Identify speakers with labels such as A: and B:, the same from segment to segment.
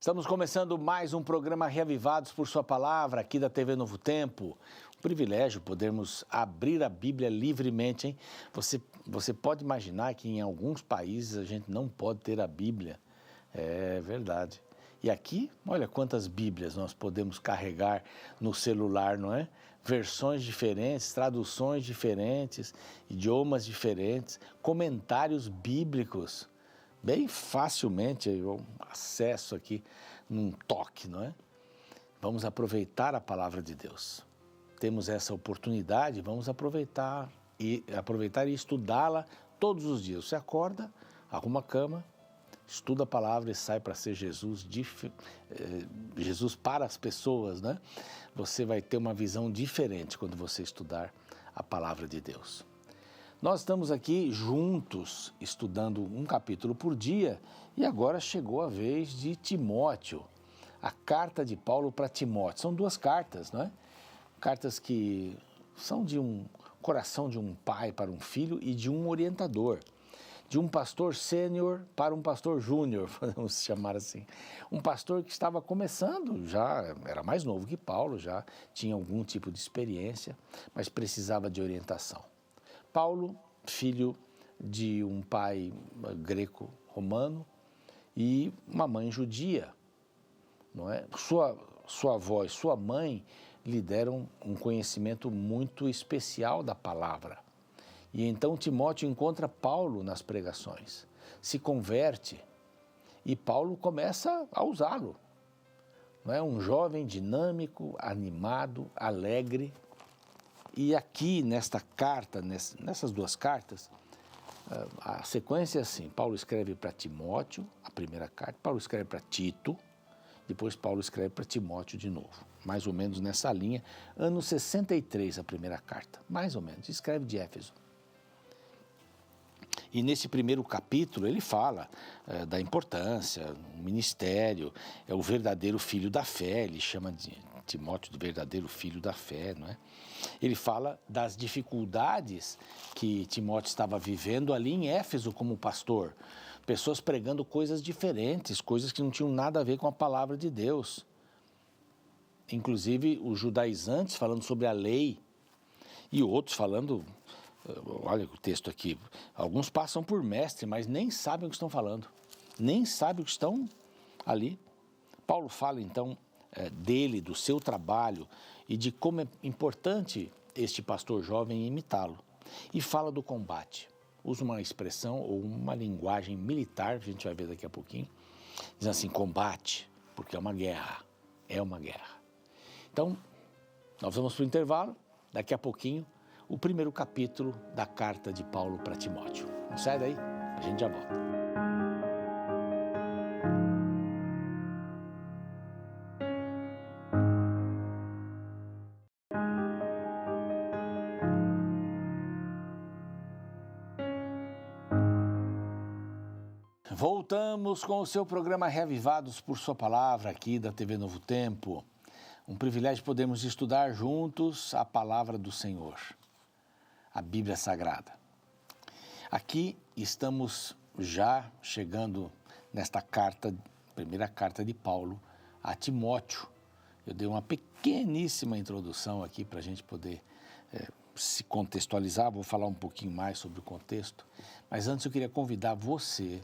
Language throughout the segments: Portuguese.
A: Estamos começando mais um programa Reavivados por Sua Palavra, aqui da TV Novo Tempo. Um privilégio podermos abrir a Bíblia livremente, hein? Você pode imaginar que em alguns países a gente não pode ter a Bíblia. É verdade. E aqui, olha quantas Bíblias nós podemos carregar no celular, não é? Versões diferentes, traduções diferentes, idiomas diferentes, comentários bíblicos. Bem facilmente eu acesso aqui num toque, não é? Vamos aproveitar a palavra de Deus. Temos essa oportunidade, vamos aproveitar e estudá-la todos os dias. Você acorda, arruma a cama, estuda a palavra e sai para ser Jesus para as pessoas, né? Você vai ter uma visão diferente quando você estudar a palavra de Deus. Nós estamos aqui juntos, estudando um capítulo por dia, e agora chegou a vez de Timóteo, a carta de Paulo para Timóteo. São duas cartas, não é? Cartas que são de um coração de um pai para um filho e de um orientador, de um pastor sênior para um pastor júnior, podemos chamar assim. Um pastor que estava começando, já era mais novo que Paulo, já tinha algum tipo de experiência, mas precisava de orientação. Paulo, filho de um pai greco-romano e uma mãe judia, não é? Sua avó e sua mãe lhe deram um conhecimento muito especial da palavra. E então Timóteo encontra Paulo nas pregações, se converte e Paulo começa a usá-lo. Não é? Um jovem dinâmico, animado, alegre. E aqui nesta carta, nessas duas cartas, a sequência é assim: Paulo escreve para Timóteo, a primeira carta, Paulo escreve para Tito, depois Paulo escreve para Timóteo de novo, mais ou menos nessa linha, ano 63 a primeira carta, mais ou menos, escreve de Éfeso. E nesse primeiro capítulo ele fala da importância, o ministério, é o verdadeiro filho da fé, ele chama de Timóteo de verdadeiro filho da fé, não é? Ele fala das dificuldades que Timóteo estava vivendo ali em Éfeso como pastor, pessoas pregando coisas diferentes, coisas que não tinham nada a ver com a palavra de Deus. Inclusive os judaizantes falando sobre a lei e outros falando, olha o texto aqui, alguns passam por mestre, mas nem sabem o que estão falando, nem sabem o que estão ali. Paulo fala então dele, do seu trabalho e de como é importante este pastor jovem imitá-lo. E fala do combate. Usa uma expressão ou uma linguagem militar, a gente vai ver daqui a pouquinho, diz assim, combate, porque é uma guerra, é uma guerra. Então, nós vamos para o intervalo, daqui a pouquinho, o primeiro capítulo da carta de Paulo para Timóteo. Não sai daí, a gente já volta. Voltamos com o seu programa Reavivados por Sua Palavra, aqui da TV Novo Tempo. Um privilégio podermos estudar juntos a palavra do Senhor, a Bíblia Sagrada. Aqui estamos já chegando nesta carta, primeira carta de Paulo a Timóteo. Eu dei uma pequeníssima introdução aqui para a gente poder se contextualizar, vou falar um pouquinho mais sobre o contexto, mas antes eu queria convidar você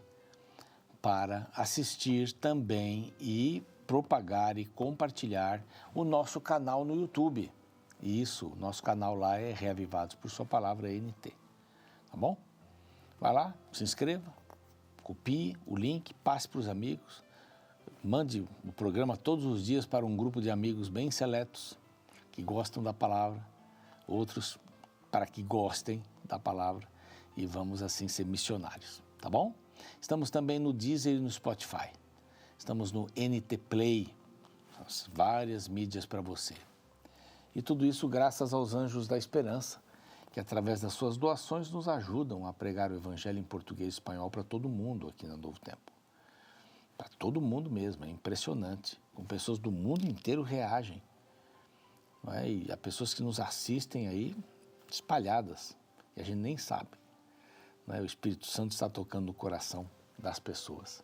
A: para assistir também e propagar e compartilhar o nosso canal no YouTube. Isso, nosso canal lá é Reavivados por Sua Palavra, NT. Tá bom? Vai lá, se inscreva, copie o link, passe para os amigos, mande o programa todos os dias para um grupo de amigos bem seletos, que gostam da palavra, outros para que gostem da palavra, e vamos assim ser missionários, tá bom? Estamos também no Deezer e no Spotify. Estamos no NT Play, várias mídias para você. E tudo isso graças aos Anjos da Esperança, que através das suas doações nos ajudam a pregar o Evangelho em português e espanhol para todo mundo aqui no Novo Tempo. Para todo mundo mesmo, é impressionante. Com pessoas do mundo inteiro reagem. Não é? E há pessoas que nos assistem aí espalhadas, e a gente nem sabe. Não é? O Espírito Santo está tocando no coração das pessoas.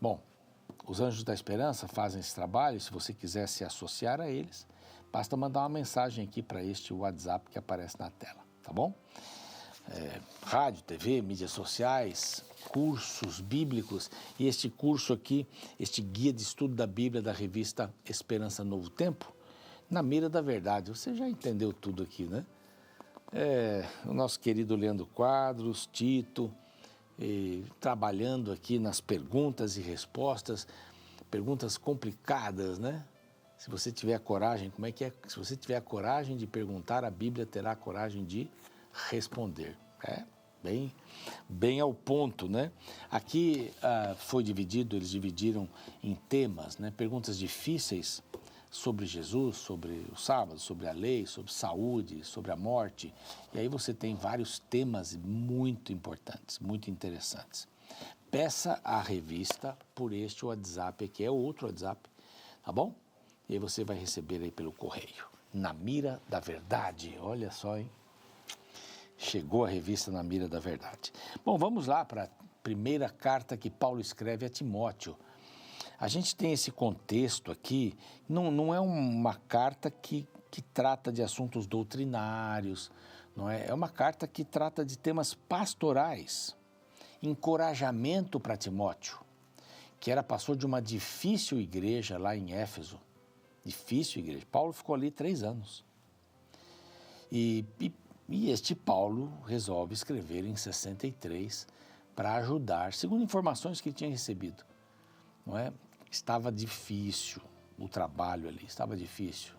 A: Bom, Os Anjos da Esperança fazem esse trabalho. Se você quiser se associar a eles, basta mandar uma mensagem aqui para este WhatsApp que aparece na tela, tá bom? Rádio, TV, mídias sociais, cursos bíblicos, e este curso aqui, este guia de estudo da Bíblia da revista Esperança Novo Tempo, na mira da verdade. Você já entendeu tudo aqui, né? O nosso querido Leandro Quadros, Tito, trabalhando aqui nas perguntas e respostas, perguntas complicadas, né? Se você tiver coragem, como é que é? Se você tiver a coragem de perguntar, a Bíblia terá a coragem de responder. Bem ao ponto, né? Aqui eles dividiram em temas, né? Perguntas difíceis sobre Jesus, sobre o sábado, sobre a lei, sobre saúde, sobre a morte. E aí você tem vários temas muito importantes, muito interessantes. Peça a revista por este WhatsApp aqui, é outro WhatsApp, tá bom? E aí você vai receber aí pelo correio. Na Mira da Verdade, olha só, hein? Chegou a revista Na Mira da Verdade. Bom, vamos lá para a primeira carta que Paulo escreve a Timóteo. A gente tem esse contexto aqui, não é uma carta que trata de assuntos doutrinários, não é? É uma carta que trata de temas pastorais, encorajamento para Timóteo, que era pastor de uma difícil igreja lá em Éfeso. Difícil igreja. Paulo ficou ali 3 anos. E este Paulo resolve escrever em 63 para ajudar, segundo informações que ele tinha recebido, não é? Estava difícil o trabalho ali, estava difícil.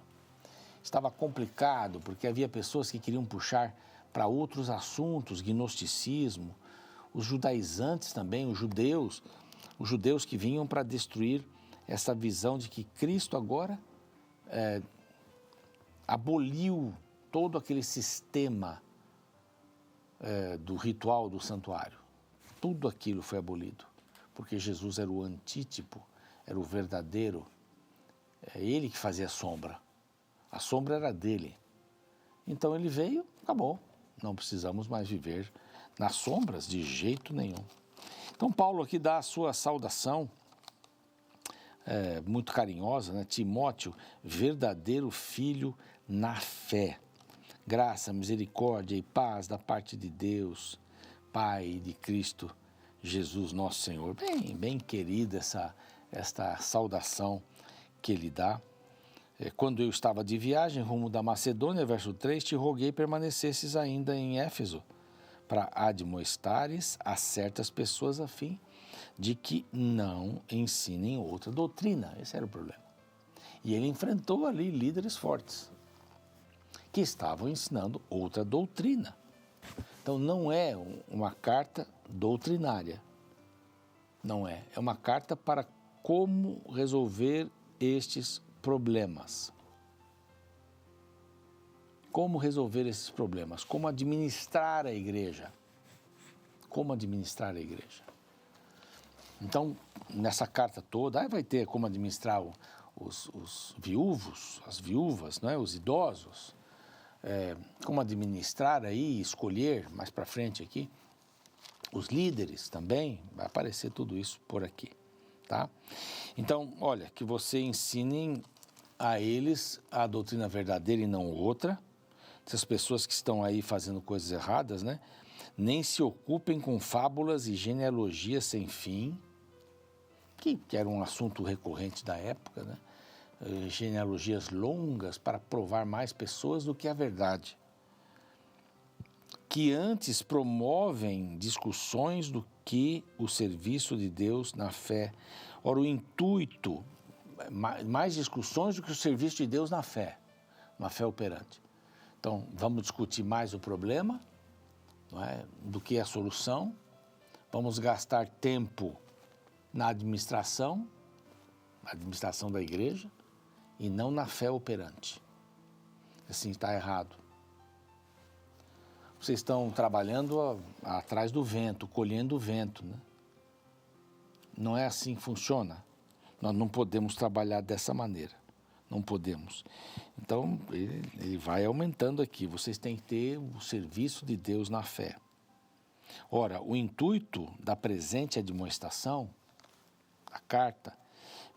A: Estava complicado, porque havia pessoas que queriam puxar para outros assuntos, gnosticismo, os judaizantes também, os judeus que vinham para destruir essa visão de que Cristo agora aboliu todo aquele sistema do ritual do santuário. Tudo aquilo foi abolido, porque Jesus era o antítipo, era o verdadeiro, é ele que fazia a sombra era dele. Então ele veio, acabou, não precisamos mais viver nas sombras de jeito nenhum. Então Paulo aqui dá a sua saudação, muito carinhosa, né? Timóteo, verdadeiro filho na fé. Graça, misericórdia e paz da parte de Deus, Pai e de Cristo Jesus nosso Senhor. Bem querida esta saudação que ele dá. Quando eu estava de viagem rumo da Macedônia, verso 3, te roguei permanecesses ainda em Éfeso, para admoestares a certas pessoas a fim de que não ensinem outra doutrina. Esse era o problema. E ele enfrentou ali líderes fortes, que estavam ensinando outra doutrina. Então não é uma carta doutrinária, não é. É uma carta para como resolver estes problemas. Como resolver esses problemas? Como administrar a igreja? Como administrar a igreja? Então, nessa carta toda, vai ter como administrar os viúvos, as viúvas, não é? Os idosos, como administrar aí, escolher mais para frente aqui, os líderes também, vai aparecer tudo isso por aqui, tá? Então, olha, que você ensine a eles a doutrina verdadeira e não outra. Essas pessoas que estão aí fazendo coisas erradas, né? Nem se ocupem com fábulas e genealogias sem fim, que era um assunto recorrente da época, né? Genealogias longas para provar mais pessoas do que a verdade, que antes promovem discussões do que o serviço de Deus na fé. Ora, o intuito, mais discussões do que o serviço de Deus na fé operante. Então, vamos discutir mais o problema, não é, do que a solução. Vamos gastar tempo na administração da igreja, e não na fé operante. Assim, está errado. Vocês estão trabalhando atrás do vento, colhendo o vento, né? Não é assim que funciona. Nós não podemos trabalhar dessa maneira. Não podemos. Então, ele vai aumentando aqui. Vocês têm que ter o serviço de Deus na fé. Ora, o intuito da presente admoestação, a carta,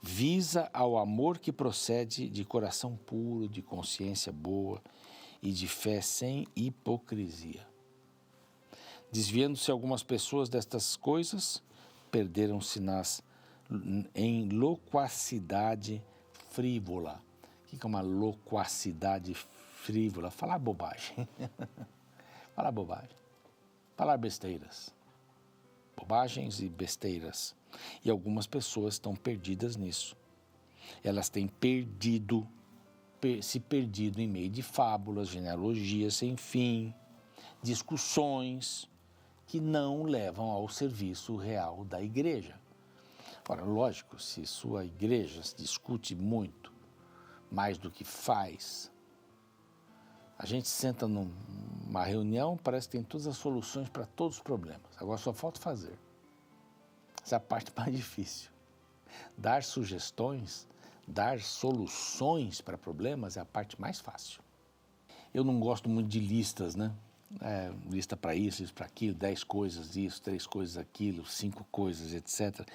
A: visa ao amor que procede de coração puro, de consciência boa e de fé sem hipocrisia. Desviando-se algumas pessoas destas coisas, perderam-se em loquacidade frívola. O que é uma loquacidade frívola? Falar bobagem. Falar bobagem. Falar besteiras. Bobagens e besteiras. E algumas pessoas estão perdidas nisso. Elas têm se perdido em meio de fábulas, genealogias sem fim, discussões que não levam ao serviço real da igreja. Ora, lógico, se sua igreja discute muito, mais do que faz, a gente senta numa reunião, parece que tem todas as soluções para todos os problemas. Agora só falta fazer. Essa é a parte mais difícil. Dar sugestões, dar soluções para problemas é a parte mais fácil. Eu não gosto muito de listas, né? Lista para isso para aquilo, 10 coisas isso, 3 coisas aquilo, 5 coisas, etc.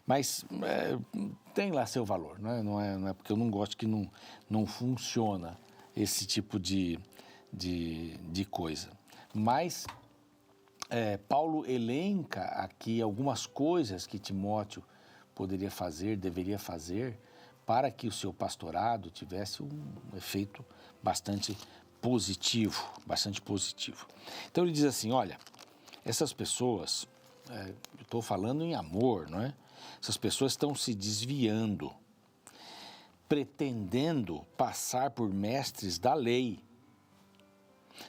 A: Mas tem lá seu valor, né? Não é porque eu não gosto que não funciona esse tipo de coisa. Mas Paulo elenca aqui algumas coisas que Timóteo poderia fazer, deveria fazer, para que o seu pastorado tivesse um efeito bastante positivo. Então ele diz assim, olha, essas pessoas, eu estou falando em amor, não é? Essas pessoas estão se desviando, pretendendo passar por mestres da lei,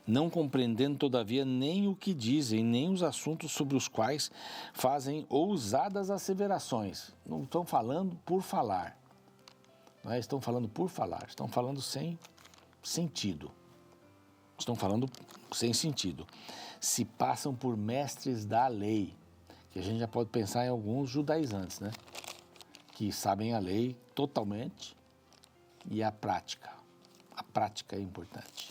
A: não compreendendo, todavia, nem o que dizem, nem os assuntos sobre os quais fazem ousadas asseverações. Não estão falando por falar, não é? Estão falando por falar, estão falando sem sentido. Se passam por mestres da lei, que a gente já pode pensar em alguns judaizantes, né? Que sabem a lei totalmente e a prática. A prática é importante.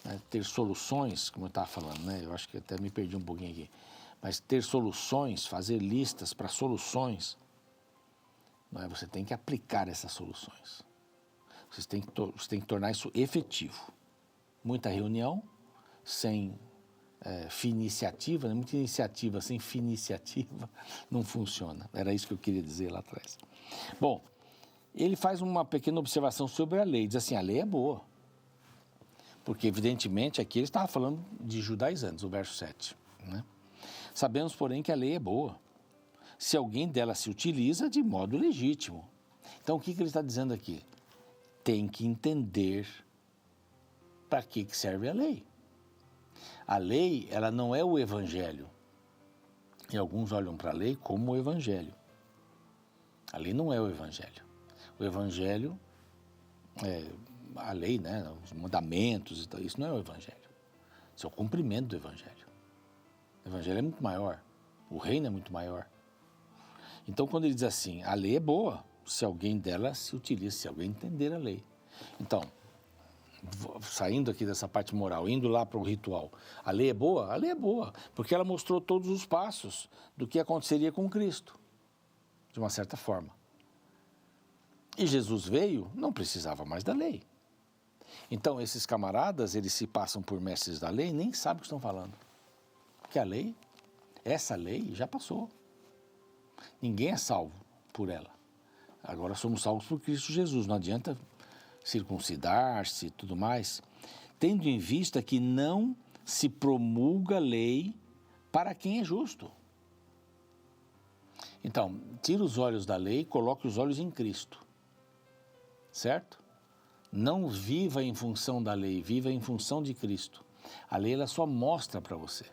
A: Né? Ter soluções, como eu estava falando, né? Eu acho que até me perdi um pouquinho aqui. Mas ter soluções, fazer listas para soluções, não é? Você tem que aplicar essas soluções. Você tem que tornar isso efetivo. Muita reunião sem finiciativa, né? Muita iniciativa sem finiciativa não funciona. Era isso que eu queria dizer lá atrás. Bom, ele faz uma pequena observação sobre a lei. Diz assim, a lei é boa. Porque, evidentemente, aqui ele estava falando de judaizantes, o verso 7. Né? Sabemos, porém, que a lei é boa, se alguém dela se utiliza de modo legítimo. Então, o que ele está dizendo aqui? Tem que entender para que serve a lei. A lei, ela não é o evangelho. E alguns olham para a lei como o evangelho. A lei não é o evangelho. O evangelho a lei, né, os mandamentos, isso não é o evangelho. Isso é o cumprimento do evangelho. O evangelho é muito maior. O reino é muito maior. Então, quando ele diz assim, a lei é boa, se alguém dela se utiliza, se alguém entender a lei. Então, saindo aqui dessa parte moral, indo lá para o ritual, a lei é boa? A lei é boa, porque ela mostrou todos os passos do que aconteceria com Cristo, de uma certa forma. E Jesus veio, não precisava mais da lei. Então, esses camaradas, eles se passam por mestres da lei e nem sabem o que estão falando. Porque a lei, essa lei já passou. Ninguém é salvo por ela. Agora somos salvos por Cristo Jesus. Não adianta circuncidar-se e tudo mais. Tendo em vista que não se promulga lei para quem é justo. Então, tira os olhos da lei e coloque os olhos em Cristo. Certo? Não viva em função da lei, viva em função de Cristo. A lei, ela só mostra para você.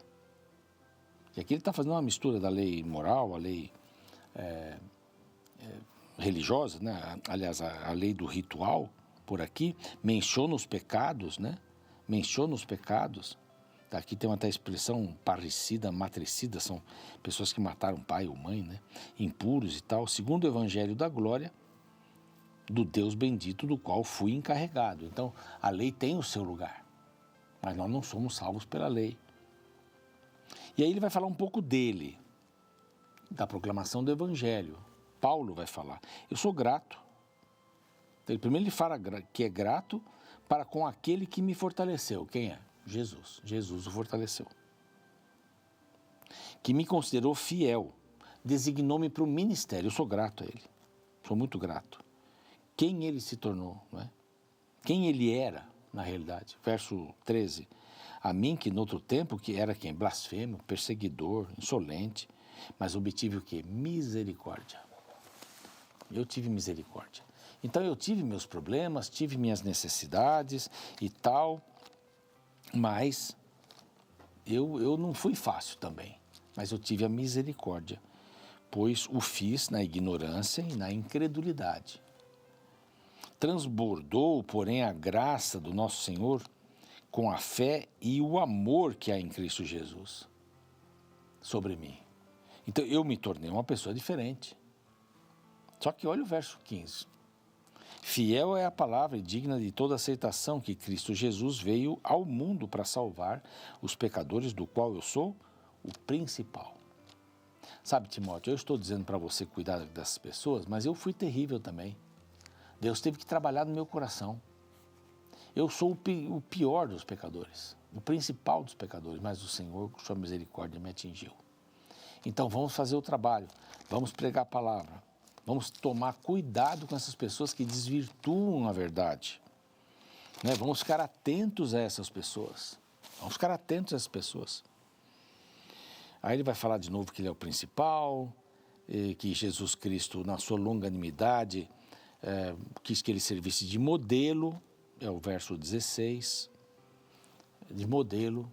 A: E aqui ele está fazendo uma mistura da lei moral, a lei religiosa, né? Aliás, a lei do ritual, por aqui, menciona os pecados, né? Menciona os pecados. Aqui tem até a expressão parricida, matricida, são pessoas que mataram pai ou mãe, né? Impuros e tal, segundo o evangelho da glória, do Deus bendito do qual fui encarregado. Então, a lei tem o seu lugar, mas nós não somos salvos pela lei. E aí ele vai falar um pouco dele, da proclamação do Evangelho. Paulo vai falar. Eu sou grato. Primeiro ele fala que é grato para com aquele que me fortaleceu. Quem é? Jesus. Jesus o fortaleceu. Que me considerou fiel. Designou-me para o ministério. Eu sou grato a ele. Sou muito grato. Quem ele se tornou, não é? Quem ele era, na realidade. Verso 13. A mim que, noutro tempo, que era quem? Blasfemo, perseguidor, insolente, mas obtive o quê? Misericórdia. Eu tive misericórdia. Então, eu tive meus problemas, tive minhas necessidades e tal, mas eu não fui fácil também. Mas eu tive a misericórdia, pois o fiz na ignorância e na incredulidade. Transbordou, porém, a graça do nosso Senhor com a fé e o amor que há em Cristo Jesus sobre mim. Então, eu me tornei uma pessoa diferente. Só que olha o verso 15. Fiel é a palavra e digna de toda aceitação que Cristo Jesus veio ao mundo para salvar os pecadores, do qual eu sou o principal. Sabe, Timóteo, eu estou dizendo para você cuidar dessas pessoas, mas eu fui terrível também. Deus teve que trabalhar no meu coração. Eu sou o pior dos pecadores, o principal dos pecadores, mas o Senhor, com sua misericórdia, me atingiu. Então, vamos fazer o trabalho, vamos pregar a palavra, vamos tomar cuidado com essas pessoas que desvirtuam a verdade. Né? Vamos ficar atentos a essas pessoas. Vamos ficar atentos a essas pessoas. Aí ele vai falar de novo que ele é o principal, que Jesus Cristo, na sua longanimidade, quis que ele servisse de modelo. É o verso 16, de modelo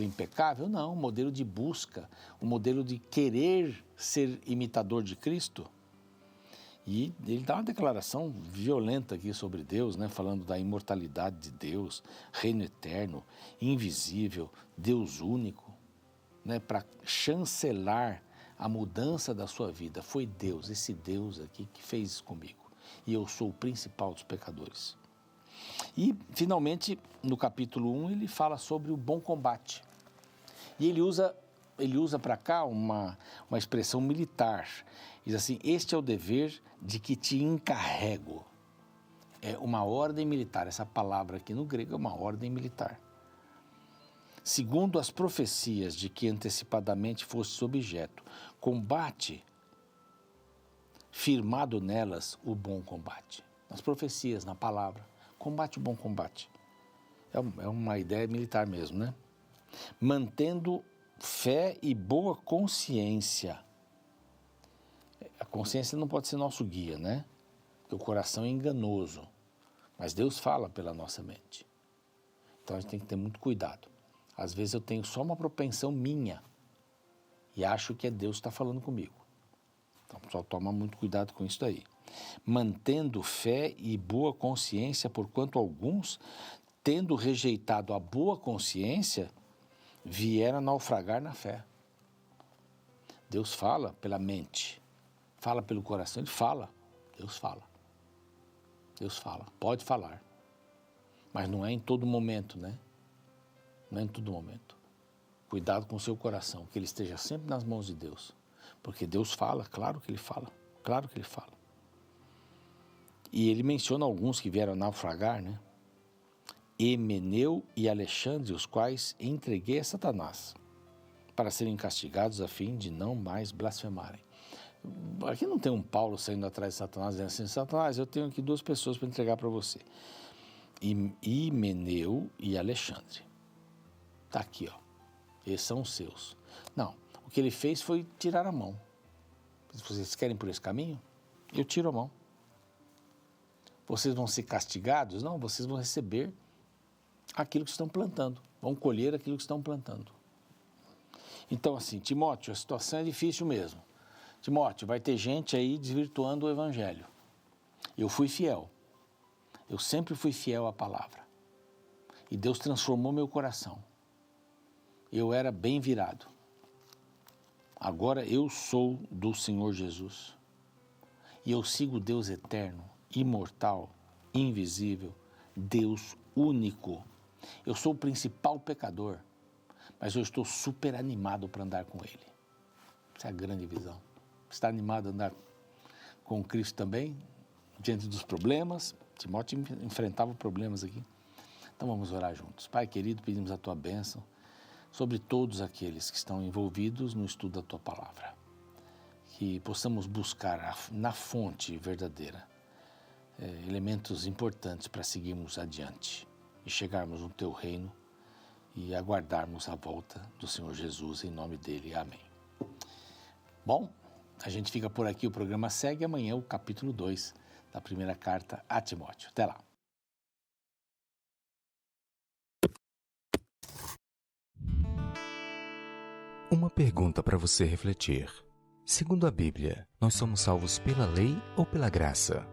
A: impecável? Não, modelo de busca, um modelo de querer ser imitador de Cristo. E ele dá uma declaração violenta aqui sobre Deus, né, falando da imortalidade de Deus, reino eterno, invisível, Deus único, né, para chancelar a mudança da sua vida. Foi Deus, esse Deus aqui que fez isso comigo. E eu sou o principal dos pecadores. E, finalmente, no capítulo 1, ele fala sobre o bom combate. E ele usa para cá uma expressão militar. Diz assim, este é o dever de que te encarrego. É uma ordem militar. Essa palavra aqui no grego é uma ordem militar. Segundo as profecias de que antecipadamente fostes objeto, combate firmado nelas o bom combate. Nas profecias, na palavra, combate o bom combate. É uma ideia militar mesmo, né? Mantendo fé e boa consciência. A consciência não pode ser nosso guia, né? Porque o coração é enganoso. Mas Deus fala pela nossa mente. Então a gente tem que ter muito cuidado. Às vezes eu tenho só uma propensão minha e acho que é Deus que está falando comigo. Então, só toma muito cuidado com isso daí. Mantendo fé e boa consciência, porquanto alguns, tendo rejeitado a boa consciência, vieram a naufragar na fé. Deus fala pela mente, fala pelo coração, Ele fala. Deus fala. Deus fala, pode falar. Mas não é em todo momento, né? Não é em todo momento. Cuidado com o seu coração, que ele esteja sempre nas mãos de Deus. Porque Deus fala, claro que Ele fala, claro que Ele fala. E ele menciona alguns que vieram a naufragar, né? Emeneu e Alexandre, os quais entreguei a Satanás, para serem castigados a fim de não mais blasfemarem. Aqui não tem um Paulo saindo atrás de Satanás, dizendo assim, Satanás, eu tenho aqui 2 pessoas para entregar para você. Emeneu e Alexandre. Está aqui, ó. Esses são os seus. Não, o que ele fez foi tirar a mão. Se vocês querem por esse caminho, eu tiro a mão. Vocês vão ser castigados? Não, vocês vão receber aquilo que estão plantando. Vão colher aquilo que estão plantando. Então, assim, Timóteo, a situação é difícil mesmo. Timóteo, vai ter gente aí desvirtuando o evangelho. Eu fui fiel. Eu sempre fui fiel à palavra. E Deus transformou meu coração. Eu era bem virado. Agora eu sou do Senhor Jesus. E eu sigo Deus eterno, imortal, invisível, Deus único. Eu sou o principal pecador, mas eu estou super animado para andar com Ele. Essa é a grande visão. está animado a andar com Cristo também, diante dos problemas. Timóteo enfrentava problemas aqui. Então vamos orar juntos. Pai querido, pedimos a Tua bênção sobre todos aqueles que estão envolvidos no estudo da Tua Palavra. Que possamos buscar na fonte verdadeira elementos importantes para seguirmos adiante e chegarmos no Teu reino e aguardarmos a volta do Senhor Jesus, em nome dEle. Amém. Bom, a gente fica por aqui, o programa segue amanhã o capítulo 2 da primeira carta a Timóteo. Até lá.
B: Uma pergunta para você refletir. Segundo a Bíblia, nós somos salvos pela lei ou pela graça?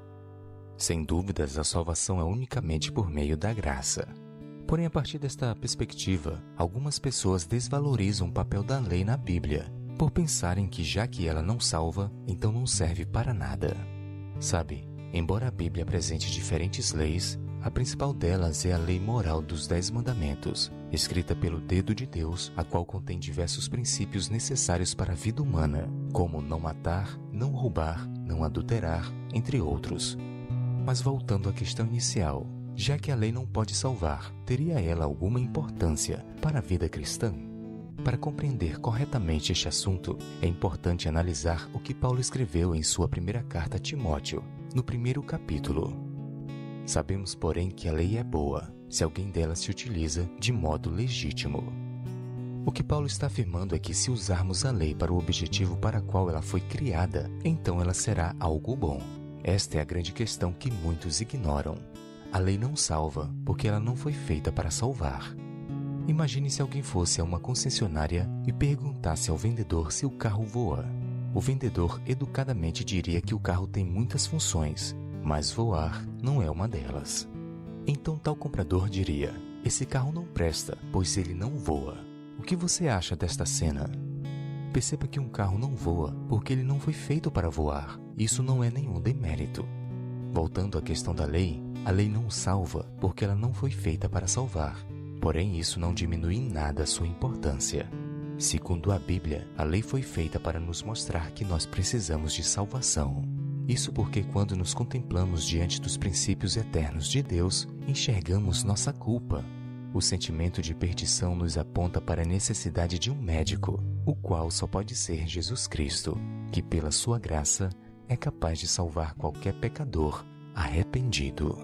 B: Sem dúvidas, a salvação é unicamente por meio da graça. Porém, a partir desta perspectiva, algumas pessoas desvalorizam o papel da lei na Bíblia, por pensarem que já que ela não salva, então não serve para nada. Sabe, embora a Bíblia apresente diferentes leis, a principal delas é a lei moral dos 10 mandamentos, escrita pelo dedo de Deus, a qual contém diversos princípios necessários para a vida humana, como não matar, não roubar, não adulterar, entre outros. Mas voltando à questão inicial, já que a lei não pode salvar, teria ela alguma importância para a vida cristã? Para compreender corretamente este assunto, é importante analisar o que Paulo escreveu em sua primeira carta a Timóteo, no primeiro capítulo. Sabemos, porém, que a lei é boa, se alguém dela se utiliza de modo legítimo. O que Paulo está afirmando é que se usarmos a lei para o objetivo para qual ela foi criada, então ela será algo bom. Esta é a grande questão que muitos ignoram. A lei não salva, porque ela não foi feita para salvar. Imagine se alguém fosse a uma concessionária e perguntasse ao vendedor se o carro voa. O vendedor educadamente diria que o carro tem muitas funções, mas voar não é uma delas. Então tal comprador diria: esse carro não presta, pois ele não voa. O que você acha desta cena? Perceba que um carro não voa porque ele não foi feito para voar. Isso não é nenhum demérito. Voltando à questão da lei, a lei não salva porque ela não foi feita para salvar. Porém, isso não diminui em nada a sua importância. Segundo a Bíblia, a lei foi feita para nos mostrar que nós precisamos de salvação. Isso porque quando nos contemplamos diante dos princípios eternos de Deus, enxergamos nossa culpa. O sentimento de perdição nos aponta para a necessidade de um médico, o qual só pode ser Jesus Cristo, que pela sua graça é capaz de salvar qualquer pecador arrependido.